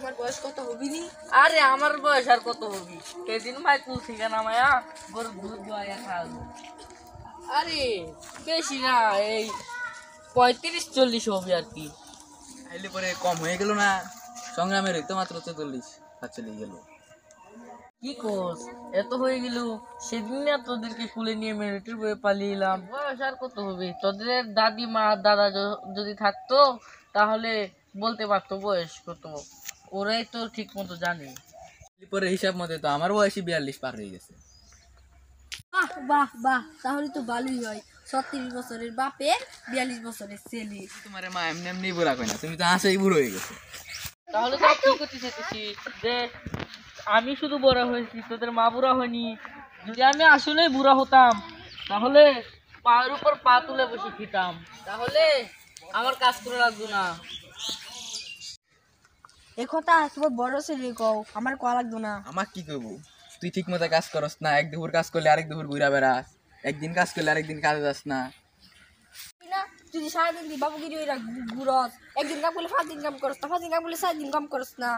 তোমার বয়স কত হবি নি? আরে আমার বয়স আর কত হবি? সেদিন ভাই কুল থেকে নামায়া গরুর দুধ দোয়াইয়া খাওয়াবো। আরে বেশি না, এই 35-40 হবে আর কি। আইলে পরে কম হয়ে গেল না? সংগ্রামের হইতো মাত্র 44-45 গেল। কি কোস, এত হয়ে গেল? সেদিন না তোদেরকে কুলে নিয়ে মিলিটারি বয়ে পালিয়ে এলাম। বয়স আর কত হবে? তোদের দাদিমা দাদা যদি থাকতো তাহলে বলতে পারতো বয়স কত। ওরাই তো ঠিক মতো জানে। আইলে পরে হিসাব মতে তো আমার বয়সই 42 পার হয়ে গেছে। বাহ বাহ বাহ, তাহলে তো ভালোই হয়। 36 বছরের বাপে 42 বছরের ছেলে। তোমার মা এমনি এমনি বুড়া কয় না, তুমি তো হাসেই বুড়ো হয়ে গেছে। তাহলে তো কি করতে চাইতেছি যে আমি শুধু বুড়া হয়েছি, তোদের মা বুড়া হয়নি? যদি আমি আসলে বুড়া হতাম তাহলে পায়ের উপর পা তুলে বসে খেতাম, তাহলে আমার কাজ করে লাগতো না। এ কথা তোমার বড় ছেলে কও, আমার কয়া লাগতো না। আমার কি করবো? তুই ঠিক মতো কাজ করস না, এক দুপুর কাজ করলে আরেক দুপুর ঘুরা বেড়াস, একদিন কাজ করলে আরেকদিন কাজে যাস না। না, তুই যে সারাদিন তুই বাবুগিরি ঘুরস, একদিন কাম করলে 5 দিন কাম করস না, 5 দিন কাম করলে 7 দিন কাম করস না।